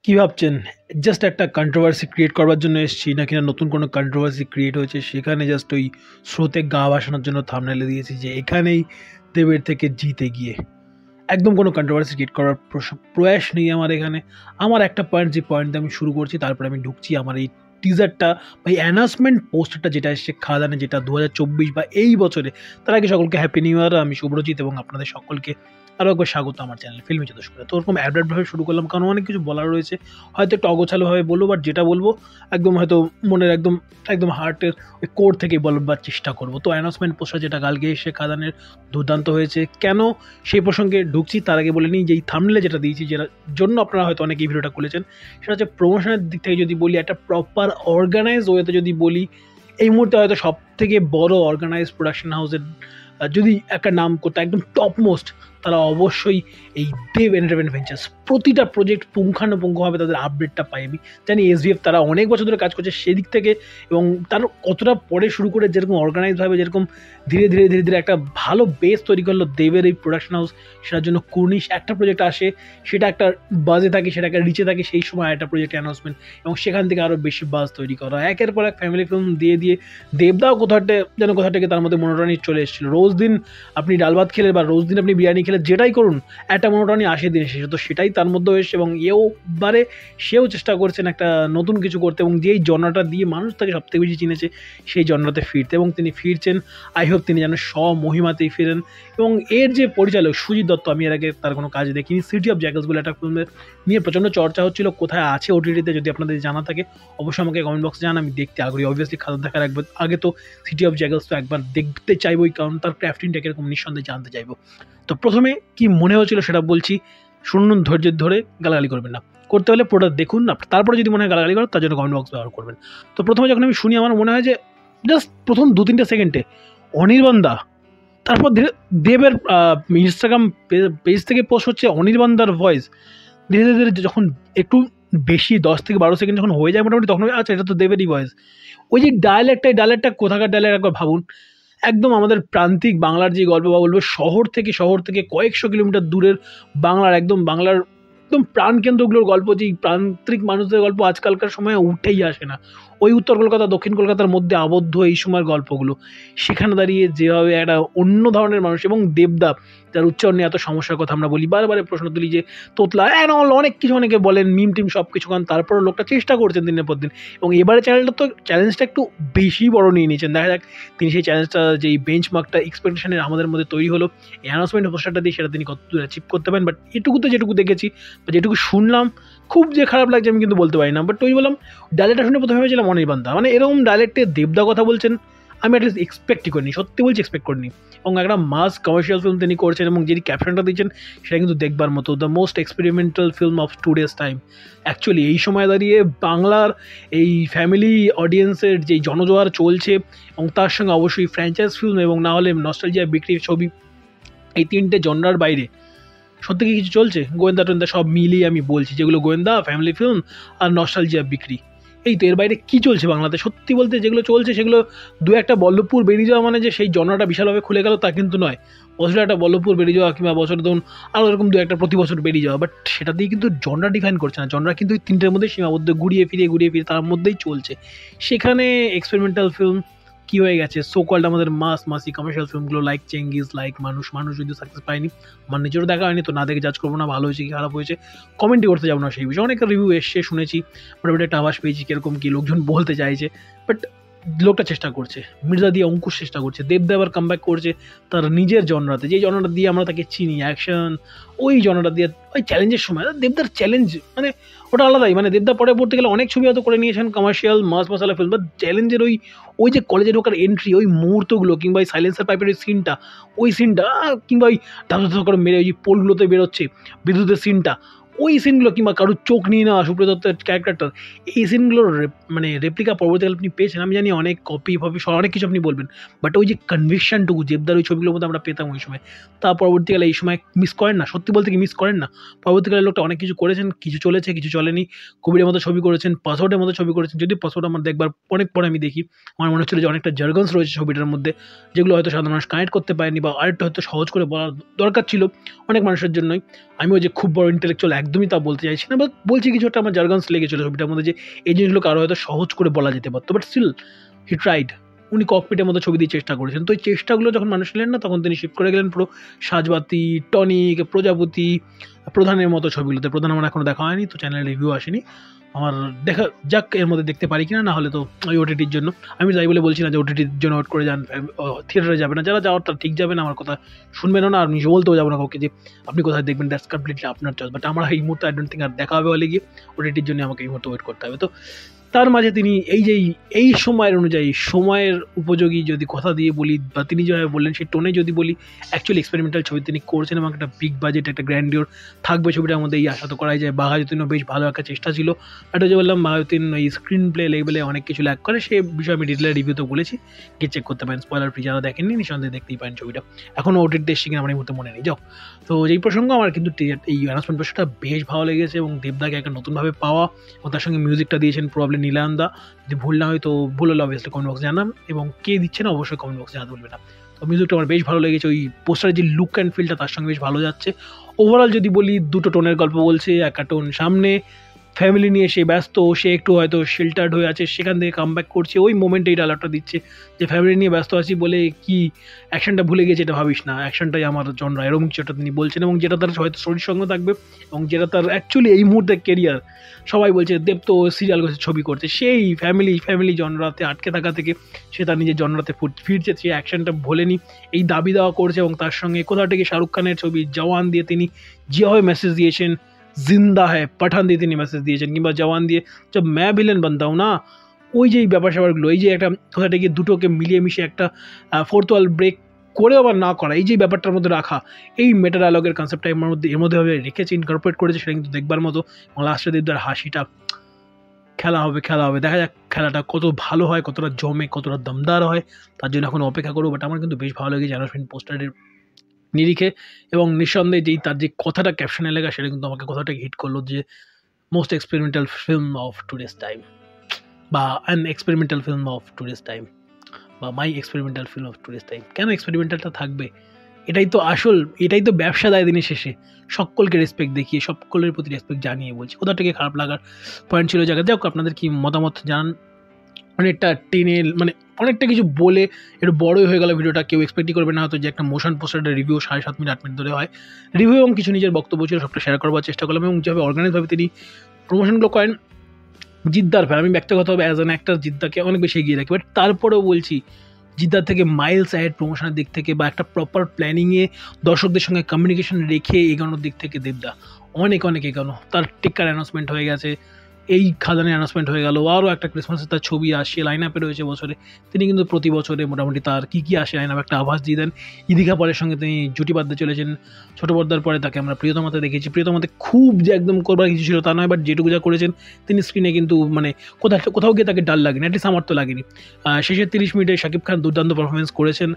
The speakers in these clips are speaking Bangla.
কি ভাবছেন? জাস্ট একটা কন্ট্রোভার্সি ক্রিয়েট করবার জন্য এসেছি, নাকি না নতুন কোনো কন্ট্রোভার্সি ক্রিয়েট হয়েছে সেখানে জাস্ট ওই স্রোতে গা ভাসানোর জন্য থাম্বনেলে দিয়েছি যে এখানেই দেবের থেকে জিতে গিয়ে। একদম কোনো কন্ট্রোভার্সি ক্রিয়েট করার প্রয়াস নেই আমার এখানে। আমার একটা পয়েন্ট, যে পয়েন্ট দিয়ে আমি শুরু করছি তারপরে আমি ঢুকছি আমার এই টিজারটা বা এই অ্যানাউন্সমেন্ট পোস্টারটা যেটা এসছে খাদানে, যেটা 2024 বা এই বছরে। তার আগে সকলকে হ্যাপি নিউ ইয়ার। আমি শুভ্রজিৎ এবং আপনাদের সকলকে আরও একবার স্বাগত আমার চ্যানেল ফিল্মি চতুষ্কোণে। তো ওরকম অ্যাডভার্টভাবে শুরু করলাম কারণ অনেক কিছু বলার রয়েছে, হয়তো একটু অগোছালোভাবে বলবো, বাট যেটা বলবো একদম হয়তো মনের একদম একদম হার্টের ওই কোর থেকেই বলবার চেষ্টা করবো। তো অ্যানাউন্সমেন্ট পোস্টার যেটা কালকে এসে খাদানের, দুর্দান্ত হয়েছে। কেন সেই প্রসঙ্গে ঢুকছি তার আগে বলে নিই যে এই থাম্বনেলে যেটা দিয়েছি, যেটার জন্য আপনারা হয়তো অনেকেই ভিডিওটা খুলেছেন, সেটা হচ্ছে প্রমোশনের দিক থেকে যদি বলি, একটা প্রপার অর্গানাইজ ওয়েতে যদি বলি, এই মুহূর্তে হয়তো সব থেকে বড় অর্গানাইজ প্রোডাকশন হাউসের যদি একটা নাম করতে একদম টপ মোস্ট, তারা অবশ্যই এই দেব এন্টারটেইনমেন্ট ভেঞ্চার্স। প্রতিটা প্রজেক্ট পুঙ্খানুপুঙ্খভাবে তাদের আপডেটটা পাই। আমি জানি এসভিএফ তারা অনেক বছর ধরে কাজ করছে সেদিক থেকে, এবং তার কতটা পরে শুরু করে যেরকম অর্গানাইজভাবে, যেরকম ধীরে ধীরে ধীরে ধীরে একটা ভালো বেস তৈরি করলো দেবের এই প্রোডাকশন হাউস। সেটার জন্য কুর্নিশ একটা প্রজেক্ট আসে, সেটা একটা বাজে থাকে, সেটা একটা রিচে থাকে, সেই সময় একটা প্রজেক্ট অ্যানাউন্সমেন্ট, এবং সেখান থেকে আরও বেশি বাজ তৈরি করা। একের পর এক ফ্যামিলি ফিল্ম দিয়ে দিয়ে দেবদাও কোথা থেকে তার মধ্যে মনোটনি চলে এসেছিলো। রোজ দিন আপনি ডাল ভাত খেলে বা রোজ দিন আপনি বিরিয়ানি খেলে, যেটাই করুন একটা মনোটনি আসে দিন শেষে। তো সেটাই তার মধ্যেও এসে, এবং সেও চেষ্টা করছেন একটা নতুন কিছু করতে, এবং যেই জনরাটা দিয়ে মানুষ তাকে সবথেকে বেশি চিনেছে সেই জনরাতে ফিরতে, এবং তিনি ফিরছেন। আই হোপ তিনি যেন স্বমহিমাতেই ফিরেন। এবং এর যে পরিচালক সুজিত দত্ত, আমি এর আগে তার কোনো কাজ দেখিনি। সিটি অফ জ্যাকেলস বলে একটা ফিল্মের নিয়ে প্রচণ্ড চর্চা হচ্ছিল, কোথায় আছে ওটিটিতে, যদি আপনাদের জানা থাকে অবশ্যই আমাকে কমেন্ট বক্সে জানান। আমি দেখতে আগ্রহী। অবভিয়াসলি খাতা দেখার একবার আগে তো সিটি অফ জ্যাকেলস তো একবার দেখতে চাইবই, কারণ তার ক্রাফটিংটা কিরকম নিঃসন্দেহে জানতে চাইবো। তো প্রথমে কি মনে হচ্ছিল সেটা বলছি, শুনুন ধৈর্য ধরে, গালাগালি করবেন না। করতে হলে পুরোটা দেখুন, তারপরে যদি মনে হয় গালাগালি করেন তার জন্য কমেন্ট বক্স ব্যবহার করবেন। তো প্রথমে যখন আমি শুনি আমার মনে হয় যে জাস্ট প্রথম 2-3 সেকেন্ডে অনির্বাণ দা, তারপর ধীরে দেবের ইনস্টাগ্রাম পেজ থেকে পোস্ট হচ্ছে অনির্বাণ দার ভয়েস। ধীরে ধীরে ধীরে যখন একটু বেশি 10 থেকে 12 সেকেন্ড যখন হয়ে যায় মোটামুটি, তখন আচ্ছা এটা তো দেবেরই ভয়েস। ওই যে ডায়ালেক্টটা কোথাকার ডায়ালেক্ট একবার ভাবুন। একদম আমাদের প্রান্তিক বাংলার যে গল্প, বা বলবো শহর থেকে কয়েকশো কিলোমিটার দূরের বাংলার, একদম বাংলার একদম প্রাণকেন্দ্রগুলোর গল্প, যেই প্রান্তিক মানুষদের গল্প আজকালকার সময়ে উঠেই আসে না। ওই উত্তর কলকাতা দক্ষিণ কলকাতার মধ্যে আবদ্ধ এই সময়ের গল্পগুলো, সেখানে দাঁড়িয়ে যেভাবে একটা অন্য ধরনের মানুষ, এবং দেবদা যার উচ্চারণ নিয়ে এত সমস্যার কথা আমরা বলি, বারে প্রশ্ন তুলি যে তোতলা অনেক কিছু অনেকে বলেন, মিম টিম সব কিছু, কারণ তারপরও লোকটা চেষ্টা করছেন দিনের পর দিন। এবং এবারে চ্যালেঞ্জটা একটু বেশি বড় নিয়ে নিয়েছেন। দেখা যাক তিনি সেই চ্যালেঞ্জটা, যেই বেঞ্চমার্কটা এক্সপেকটেশনের আমাদের মধ্যে তৈরি হলো এই অ্যানাউন্সমেন্ট পোস্টারটা দিয়ে, সেটা তিনি কতদূর অ্যাচিভ করতে পারেন। বাট যেটুকু দেখেছি বা যেটুকু শুনলাম, খুব যে খারাপ লাগছে আমি কিন্তু বলতে পারি না। বাট ওই বললাম, ডায়লেক্টটা শুনে প্রথমে ভেবেছিলাম অনির্বাণ দা, মানে এরকম ডায়লেক্টে দেবদা কথা বলছেন আমি অ্যাটলিস্ট এক্সপেক্টই করিনি, সত্যি বলছি এক্সপেক্ট করিনি। এবং একটা মাস কমার্শিয়াল ফিল্ম তিনি করছেন, এবং যিনি ক্যাপশনটা দিচ্ছেন সেটা কিন্তু দেখবার মতো, the most experimental film of today's time. Actually এই সময় দাঁড়িয়ে বাংলার এই ফ্যামিলি অডিয়েন্সের যেই জনজোয়ার চলছে, এবং তার সঙ্গে অবশ্যই ফ্র্যাঞ্চাইজ ফিল্ম এবং না হলে নস্টালজিয়া বিক্রির ছবি, এই তিনটে জনরার বাইরে সত্যি কি কিছু চলছে? গোয়েন্দা টোয়েন্দা সব মিলিয়ে আমি বলছি, যেগুলো গোয়েন্দা, ফ্যামিলি ফিল্ম আর নস্টালজিয়া বিক্রি, এই তো এর বাইরে কী চলছে বাংলাতে? সত্যি বলতে যেগুলো চলছে সেগুলো একটা বল্লভপুর বেরিয়ে যাওয়া মানে যে সেই জনরাটা বিশালভাবে খুলে গেল তা কিন্তু নয়। বছরে একটা বল্লভপুর বেরিয়ে যাওয়া, কিংবা বছরে ধরুন আরও এরকম একটা প্রতি বছর বেরিয়ে যাওয়া, বাট সেটা দিয়ে কিন্তু জনরা ডিফাইন করছে না। জনরা কিন্তু ওই তিনটের মধ্যে সীমাবদ্ধ, ঘুরিয়ে ফিরিয়ে তার মধ্যেই চলছে। সেখানে এক্সপেরিমেন্টাল ফিল্ম কী হয়ে গেছে, সো কল্ড আমাদের মাসি কমার্শিয়াল ফিল্মগুলো লাইক চেঙ্গিজ, লাইক মানুষ যদি সাকসেস পায়নি, আমার নিজেরও দেখা হয়নি, তো না দেখে জাজ করবো না ভালো হয়েছে কি খারাপ হয়েছে, কমেন্টই করতে যাবো না সেই বিষয়ে। অনেক রিভিউ এসছে, শুনেছি, মোটামুটি একটা আভাস পেয়েছি কীরকম কী লোকজন বলতে চাইছে। বাট লোকটা চেষ্টা করছে, মির্জা দিয়ে অঙ্কুশ চেষ্টা করছে, দেবদা আবার কামব্যাক করছে তার নিজের জনরাতে, যেই জনরা দিয়ে আমরা তাকে চিনি, অ্যাকশন, ওই জনরা দিয়ে। ওই চ্যালেঞ্জের সময় দেবদার চ্যালেঞ্জ মানে ওটা আলাদাই। মানে দেবদা পরে পড়তে গেলে অনেক ছবি হয়তো করে নিয়েছেন commercial mass masala film, but চ্যালেঞ্জের ওই যে কলেজে ঢোকার এন্ট্রি, ওই মুহূর্তগুলো, কিংবা ওই সাইলেন্সার পাইপের ওই সিনটা, কিংবা ওই ধাপ করে মেরে ওই পোলগুলোতে বেরোচ্ছে বিদ্যুতের সিনটা, ওই সিনগুলো, কিংবা কারোর চোখ নিয়ে নেওয়া সুপ্রিয় দত্তের ক্যারেক্টারটার, এই সিনগুলোর মানে রেপ্লিকা পরবর্তীকালে আপনি পেয়েছেন। আমি জানি অনেক কপি অনেক কিছু আপনি বলবেন, বাট ওই যে কনভিকশনটুকু দেবদার ওই ছবিগুলোর মধ্যে আমরা পেতাম ওই সময়, তা পরবর্তীকালে এই সময় মিস করেন না। সত্যি বলতে কি মিস করেন না? পরবর্তীকালে লোকটা অনেক কিছু করেছেন, কিছু চলেছে কিছু চলেনি। কবিরের মতো ছবি করেছেন, পাসওয়ার্ডের মতো ছবি করেছেন, যদি পাসওয়ার্ড আমার দেখবার অনেক পরে আমি দেখি, আমার মনে হচ্ছিল যে অনেকটা জার্গনস রয়েছে ছবিটার মধ্যে, যেগুলো হয়তো সাধারণ মানুষ কানেক্ট করতে পারেনি, বা আরেকটা হয়তো সহজ করে বলা দরকার ছিল অনেক মানুষের জন্যই। আমি ওই যে খুব বড় ইন্টেলেকচুয়াল একদমই তা বলতে চাইছি না, বাট বলছি কিছুটা আমার জার্গনস লেগেছিল ছবিটার মধ্যে, যে এই জিনিসগুলোকে আরও হয়তো সহজ করে বলা যেতে পারতো, বাট স্টিল হি ট্রাইড। উনি ককপিটের মতো ছবি দিয়ে চেষ্টা করেছেন, তো এই চেষ্টাগুলো যখন মানুষ নিলেন না, তখন তিনি শিফট করে গেলেন পুরো সাজবাতি, টনিক, প্রজাপতি, প্রধানের মতো ছবিগুলোতে। প্রধান আমার এখনও দেখা হয়নি, তো চ্যানেলে রিভিউ আসেনি আমার, দেখা যাক এর মধ্যে দেখতে পারি কিনা, না হলে তো ওই ওটিটির জন্য। আমি তাই বলে বলছি না যে ওটিটির জন্য ওয়েট করে যান, থিয়েটারে যাবে না, যারা যাওয়ার তারা ঠিক যাবে না, আমার কথা শুনবেনও না, আর নিজে বলতেও যাবো না কাউকে যে আপনি কোথায় দেখবেন, দ্যাটস কমপ্লিটলি আপনার চয়েস। বাট আমার এই মুহূর্তে আই ডোন্ট থিঙ্ক আর দেখা হবে হলে গিয়ে, ওটিটির জন্য আমাকে এই মুহূর্তে ওয়েট করতে হবে। তো তার মাঝে তিনি এই সময়ের অনুযায়ী, সময়ের উপযোগী যদি কথা দিয়ে বলি, বা তিনি যেভাবে বললেন সেই টোনে যদি বলি, অ্যাকচুয়ালি এক্সপেরিমেন্টাল ছবি তিনি করছেন, এবং একটা বিগ বাজেট, একটা গ্র্যান্ডিওর থাকবে ছবিটার মধ্যে, এই আশা তো করাই যায়। বাঘাযতীনও বেশ ভালো একটা চেষ্টা ছিল, এটা যে বললাম বাঘাযতীন এই স্ক্রিন প্লে লেভেলে অনেক কিছু ল্যাক করে, সে বিষয়ে আমি ডিটেলে রিভিউতে বলেছি, গিয়ে চেক করতে পারেন। স্পয়লার ফ্রি যারা দেখেননি নিঃসন্দেহে দেখতেই পারেন ছবিটা, এখনও ওটিটি দেশে কিনা আমার এই মুহূর্তে মনে নেই। যাও, তো যেই প্রসঙ্গ, আমার কিন্তু এই অ্যানাউন্সমেন্ট প্রসঙ্গটা বেশ ভালো লেগেছে, এবং দেবদাকে একটা নতুনভাবে পাওয়া, এবং তার সঙ্গে মিউজিকটা দিয়েছেন প্রবলেম নীলায়ন দা। যদি ভুল না হয় তো ভুল হলে অবভিয়াসলি কমেন্ট বক্সে জানান, এবং কে দিচ্ছে না অবশ্যই কমেন্ট বক্সে জানাতে বলবে না। তো মিউজিকটা আমার বেশ ভালো লেগেছে, ওই পোস্টারের যে লুক অ্যান্ড ফিলটা তার সঙ্গে বেশ ভালো যাচ্ছে। ওভারঅল যদি বলি, দুটো টোনের গল্প বলছে, একটা টোন সামনে ফ্যামিলি নিয়ে সে ব্যস্ত, সে একটু হয়তো শেল্টার্ড হয়ে আছে, সেখান থেকে কামব্যাক করছে, ওই মোমেন্টে এই ডায়লগটা দিচ্ছে যে ফ্যামিলি নিয়ে ব্যস্ত আছি বলে কি অ্যাকশনটা ভুলে গেছে, এটা ভাবিস না, অ্যাকশনটাই আমার জনরা, এরকম কিছুটা তিনি বলছেন, এবং যেটা তার হয়তো শরীর সঙ্গে থাকবে, এবং যেটা তার অ্যাকচুয়ালি এই মুহূর্তে কেরিয়ার। সবাই বলছে দেব তো সিরিয়াল করছে, ছবি করছে, সেই ফ্যামিলি জনরাতে আটকে থাকা থেকে সে তার নিজের জনরাতে ফিরছে, সে অ্যাকশনটা ভোলেনি, এই দাবি দেওয়া করছে। এবং তার সঙ্গে কোথা থেকে শাহরুখ খানের ছবি জওয়ান দিয়ে তিনি যেভাবে মেসেজ দিয়েছেন, জিন্দা হ্যায় পাঠান দিয়ে তিনি মেসেজ দিয়েছেন, কিংবা জওয়ান দিয়ে জব ম্যা ভিলেন বানতা হুঁ না, ওই যে এই ব্যাপার স্যাপারগুলো, এই যে একটা কোথা থেকে দুটোকে মিলিয়ে মিশিয়ে একটা ফোর্থ ওয়াল ব্রেক করে আবার না করা, এই যে ব্যাপারটার মধ্যে রাখা, এই মেটা ডায়লগের কনসেপ্টটা এর মধ্যে রেখেছে, ইনকর্পোরেট করেছে, সেটা কিন্তু দেখবার মতো। এবং লাস্টে দেবদার হাসিটা, খেলা হবে, দেখা যাক খেলাটা কত ভালো হয়, কতটা জমে, কতটা দমদার হয়, তার জন্য এখন অপেক্ষা করবো। বাট আমার কিন্তু বেশ ভালো লেগেছে অ্যানাউন্সমেন্ট পোস্টারের নিরিখে, এবং নিঃসন্দেহে যেই তার যে কথাটা ক্যাপশনে লেখা, সেটা কিন্তু আমাকে কথাটা হিট করলো, যে most experimental film of today's time, বা an experimental film of today's time, বা my experimental film of today's time. কেন এক্সপেরিমেন্টালটা থাকবে? এটাই তো আসল, এটাই তো ব্যবসা দেয় দিনের শেষে, সকলকে রেসপেক্ট দেখিয়ে, সকলের প্রতি রেসপেক্ট জানিয়ে বলছি। কোথা থেকে খারাপ লাগার পয়েন্ট ছিল জায়গা। যাক, আপনাদের কি মতামত জানান। অনেকটা টেনে, মানে অনেকটা কিছু বলে একটু বড়ই হয়ে গেল ভিডিওটা, কেউ এক্সপেক্টই করবে না হয়তো যে একটা মোশন পোস্টারের রিভিউ 7.5 মিনিট 8 মিনিট ধরে হয়। রিভিউ এবং কিছু নিজের বক্তব্য ছিল, সবটা শেয়ার করবার চেষ্টা করলাম, এবং যেভাবে অর্গানাইজভাবে তিনি প্রমোশনগুলো করেন, জিদ্দার ফ্যান আমি ব্যক্তিগতভাবে অ্যাজ অ্যান অ্যাক্টর জিদ্দাকে অনেক বেশি এগিয়ে রাখি। বাট তারপরেও বলছি, জিদ্দার থেকে মাইলস অ্যাহেড প্রমোশনের দিক থেকে, বা একটা প্রপার প্ল্যানিংয়ে দর্শকদের সঙ্গে কমিউনিকেশন রেখে এগোনোর দিক থেকে দেবদা অনেক এগোনো। তার টিক্কার অ্যানাউন্সমেন্ট হয়ে গেছে, এই খাদানের অ্যানাউন্সমেন্ট হয়ে গেল, আরও একটা ক্রিসমাসের তার ছবি আসে, লাইন আপে রয়েছে বছরে। তিনি কিন্তু প্রতি বছরে মোটামুটি তার কী আসে লাইন আপ একটা আভাস দিয়ে দেন। ইদিকা পরের সঙ্গে তিনি জুটি বাঁধতে চলেছেন, ছোটো পর্দার পরে তাকে আমরা প্রিয়তমাতে দেখেছি। প্রিয়তমাতে খুব যে একদম করবার কিছু ছিল তা নয়, বাট যেটুকু যা করেছেন তিনি স্ক্রিনে কিন্তু মানে কোথাও গিয়ে তাকে ডাল লাগেনি, অ্যাটলিস্ট আমার তো লাগেনি। শেষের 30 মিনিটে শাকিব খান দুর্দান্ত পারফরমেন্স করেছেন,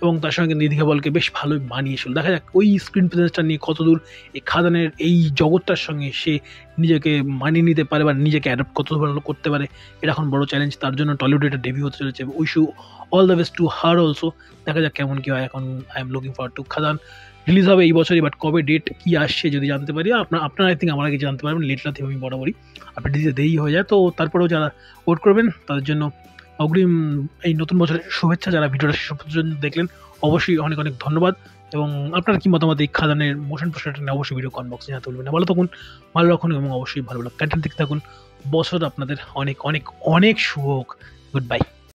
এবং তার সঙ্গে কিন্তু ইদিকা বলকে বেশ ভালোই মানিয়েছিল। দেখা যাক ওই স্ক্রিন প্রেজেন্সটা নিয়ে কতদূর এই খাদানের এই জগৎটার সঙ্গে সে নিজেকে মানিয়ে নিতে পারে, বা নিজেকে অ্যাডাপ্ট কত ভালো করতে পারে, এটা এখন বড় চ্যালেঞ্জ তার জন্য। টলিউডে এটা ডেবিউ হতে চলেছে, wish you all the best to her also. দেখা যাক কেমন কী হয়। এখন I am looking forward to Khadaan. Release হবে এই বছরই, বাট কবে ডেট কী আসছে যদি জানতে পারি, আপনারা আই থিঙ্ক আমার আগে জানতে পারবেন, লেট রাতে আমি বরাবরই আপনি দিতে দেরি হয়ে যায়। তো তারপরেও যারা ওয়েট করবেন তাদের জন্য অগ্রিম এই নতুন বছরের শুভেচ্ছা। যারা ভিডিওটা শেষ পর্যন্ত দেখলেন অবশ্যই অনেক ধন্যবাদ। এবং আপনার কি মতামত এই খাদানের মোশন পোস্টারটা নিয়ে অবশ্যই ভিডিও কমেন্ট বক্সে জানাতে বলবেন না। ভালো থাকুন, ভালো রাখুন, এবং অবশ্যই ভালো কন্টেন্ট দেখতে থাকুন। বছর আপনাদের অনেক শুভ হোক। Good bye.